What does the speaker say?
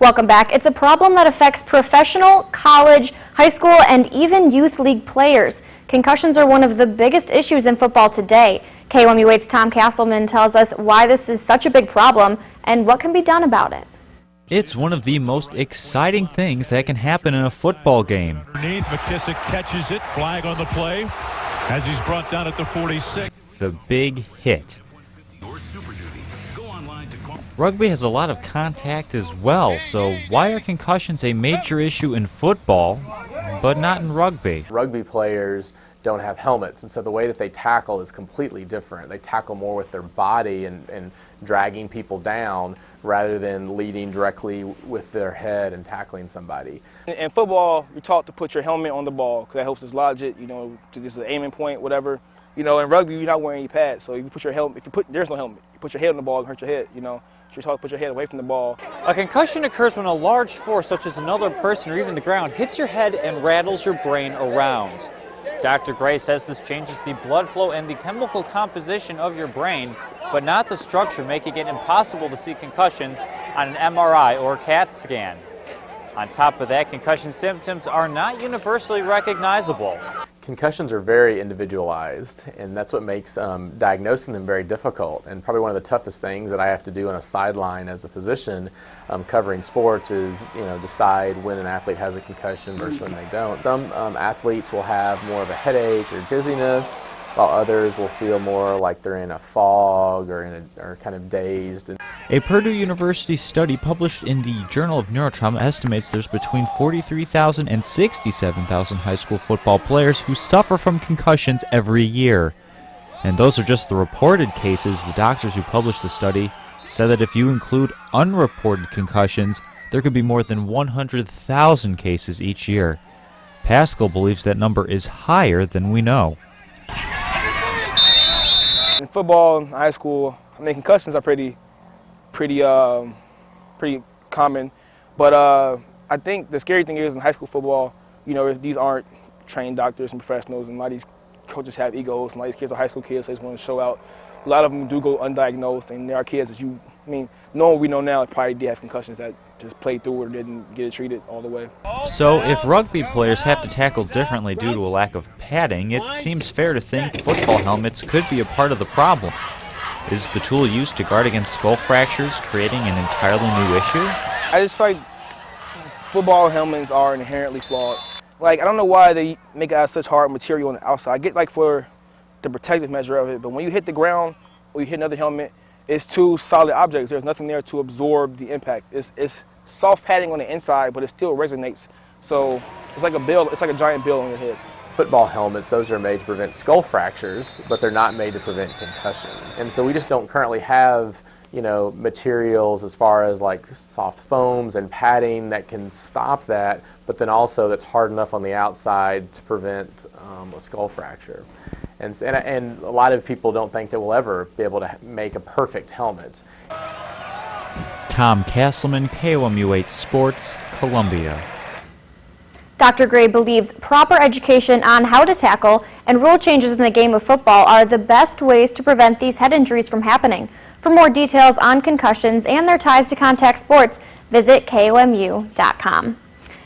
Welcome back. It's a problem that affects professional, college, high school, and even youth league players. Concussions are one of the biggest issues in football today. KOMU 8's Tom Castleman tells us why this is such a big problem and what can be done about it. It's one of the most exciting things that can happen in a football game. Underneath, McKissick catches it, flag on the play as he's brought down at the 46. The big hit. Rugby has a lot of contact as well, so why are concussions a major issue in football, but not in rugby? Rugby players don't have helmets, and so the way that they tackle is completely different. They tackle more with their body and dragging people down rather than leading directly with their head and tackling somebody. In football, you're taught to put your helmet on the ball because that helps us lodge it, you know, to this aiming point, whatever. You know, in rugby, you're not wearing any pads, so if you put your helmet, there's no helmet. You put your head on the ball and hurt your head, you know. You're taught to put your head away from the ball. A concussion occurs when a large force, such as another person or even the ground, hits your head and rattles your brain around. Dr. Gray says this changes the blood flow and the chemical composition of your brain, but not the structure, making it impossible to see concussions on an MRI or CAT scan. On top of that, concussion symptoms are not universally recognizable. Concussions are very individualized, and that's what makes diagnosing them very difficult. And probably one of the toughest things that I have to do on a sideline as a physician covering sports is, you know, decide when an athlete has a concussion versus when they don't. Some athletes will have more of a headache or dizziness, while others will feel more like they're in a fog or kind of dazed. A Purdue University study published in the Journal of Neurotrauma estimates there's between 43,000 and 67,000 high school football players who suffer from concussions every year. And those are just the reported cases. The doctors who published the study said that if you include unreported concussions, there could be more than 100,000 cases each year. Pascal believes that number is higher than we know. In football, in high school, I mean, concussions are pretty common. But I think the scary thing is in high school football, you know, these aren't trained doctors and professionals, and a lot of these coaches have egos, and a lot of these kids are high school kids, so they just want to show out. A lot of them do go undiagnosed, and there are kids that knowing what we know now, probably did have concussions that just played through or didn't get it treated all the way. So if rugby players have to tackle differently due to a lack of padding, it seems fair to think football helmets could be a part of the problem. Is the tool used to guard against skull fractures creating an entirely new issue? I just feel like football helmets are inherently flawed. Like, I don't know why they make it out of such hard material on the outside. I get like for the protective measure of it, but when you hit the ground or you hit another helmet, it's two solid objects. There's nothing there to absorb the impact. It's soft padding on the inside, but it still resonates. So it's like a bill. It's like a giant bill on your head. Football helmets, those are made to prevent skull fractures, but they're not made to prevent concussions. And so we just don't currently have, you know, materials as far as like soft foams and padding that can stop that, but then also that's hard enough on the outside to prevent a skull fracture. And a lot of people don't think that we'll ever be able to make a perfect helmet. Tom Castleman, KOMU 8 Sports, Columbia. Dr. Gray believes proper education on how to tackle and rule changes in the game of football are the best ways to prevent these head injuries from happening. For more details on concussions and their ties to contact sports, visit KOMU.com.